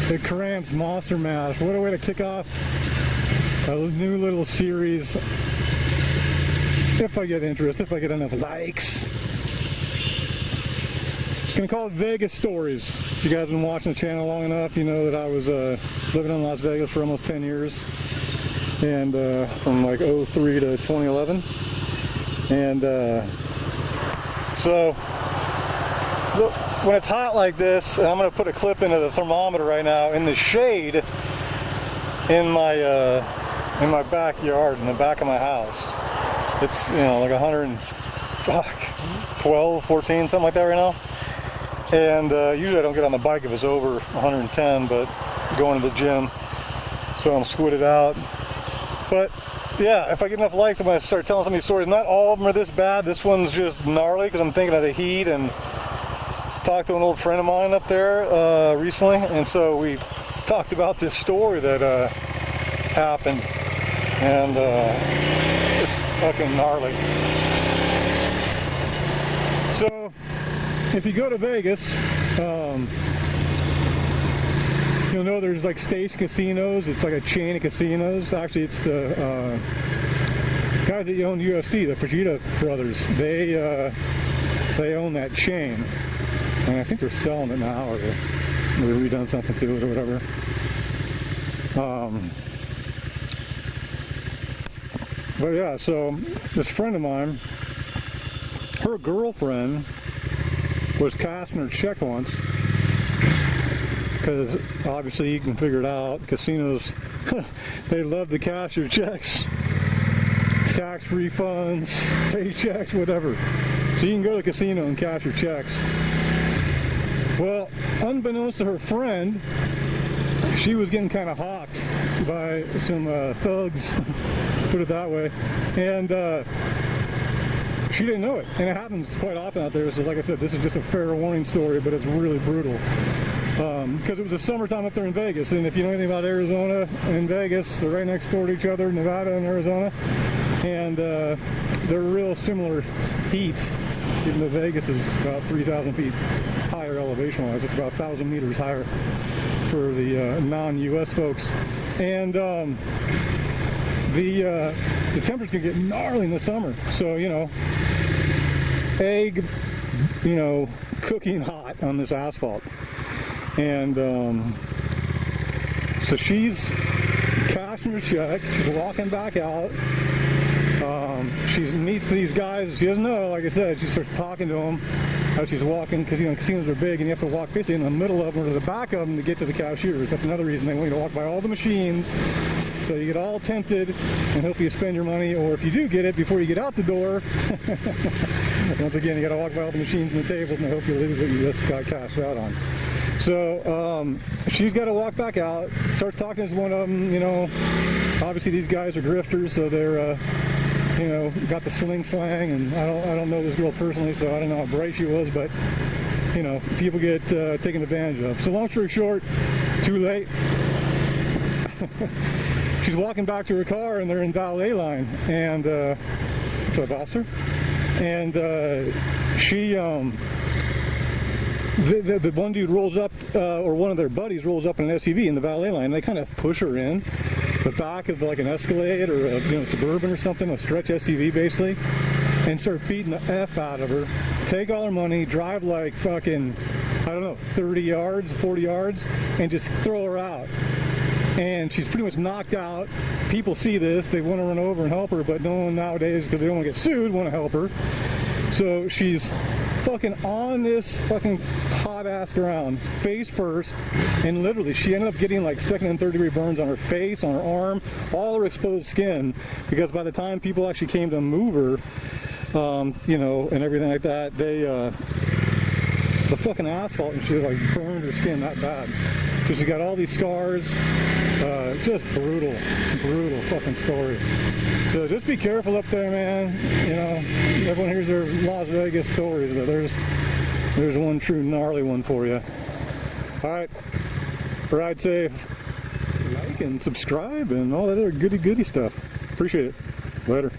the Cramps Monster Mash. What a way to kick off a new little series. If I get interest, if I get enough likes. Gonna call it Vegas Stories. If you guys have been watching the channel long enough, you know that I was living in Las Vegas for almost 10 years. And from like 03 to 2011. And so look, when it's hot like this, and I'm going to put a clip into the thermometer right now in the shade in my backyard, in the back of my house. It's, you know, like 112, 14, something like that right now. And usually I don't get on the bike if it's over 110, but going to the gym, so I'm squitted out. But yeah, if I get enough likes, I'm going to start telling some of these stories. Not all of them are this bad. This one's just gnarly because I'm thinking of the heat, and talked to an old friend of mine up there recently, and so we talked about this story that happened, and it's fucking gnarly. So if you go to Vegas, you'll know there's like station casinos. It's like a chain of casinos. Actually, it's the guys that own UFC, the Fujita brothers. They own that chain, and I think they're selling it now, or they've redone something to it or whatever. But yeah, so this friend of mine, her girlfriend was cashing her check once, because obviously you can figure it out, casinos, they love to cash your checks, tax refunds, paychecks, whatever. So you can go to the casino and cash your checks. Well, unbeknownst to her friend, she was getting kind of hawked by some thugs, put it that way, and she didn't know it. And it happens quite often out there, so like I said, this is just a fair warning story, but it's really brutal. Because it was the summertime up there in Vegas, and if you know anything about Arizona and Vegas, they're right next door to each other, Nevada and Arizona, and they're real similar heat, even though Vegas is about 3,000 feet higher elevation-wise. It's about 1,000 meters higher for the non-US folks. And the temperatures can get gnarly in the summer, so, you know, egg, you know, cooking hot on this asphalt. And so she's cashing her check, she's walking back out, she meets these guys she doesn't know. Like I said, she starts talking to them as she's walking, because, you know, casinos are big and you have to walk basically in the middle of them or to the back of them to get to the cashiers. That's another reason they want you to walk by all the machines, so you get all tempted and hope you spend your money, or if you do get it before you get out the door, once again, you got to walk by all the machines and the tables and hope you lose what you just got cashed out on. So she's got to walk back out, starts talking to one of them. You know, obviously these guys are grifters, so they're you know, got the sling slang, and I don't know this girl personally, so I don't know how bright she was, but you know, people get taken advantage of. So long story short, too late. She's walking back to her car, and they're in valet line, and what's up, officer? And she the one dude rolls up, or one of their buddies rolls up in an SUV in the valet line, and they kind of push her in the back of like an Escalade or a, you know, Suburban or something, a stretch SUV basically, and start beating the F out of her, take all her money, drive like fucking, I don't know, 30 yards, 40 yards, and just throw her out. And she's pretty much knocked out. People see this, they want to run over and help her, but no one nowadays, because they don't want to get sued, want to help her. So she's fucking on this fucking hot ass ground, face first, and literally she ended up getting like 2nd and 3rd degree burns on her face, on her arm, all her exposed skin, because by the time people actually came to move her, you know, and everything like that, they the fucking asphalt and shit like burned her skin that bad. So she's got all these scars. Just brutal fucking story. So just be careful up there, man. You know, everyone hears their Las Vegas stories, but there's one true gnarly one for you. All right, ride safe, like and subscribe and all that other goody stuff. Appreciate it. Later.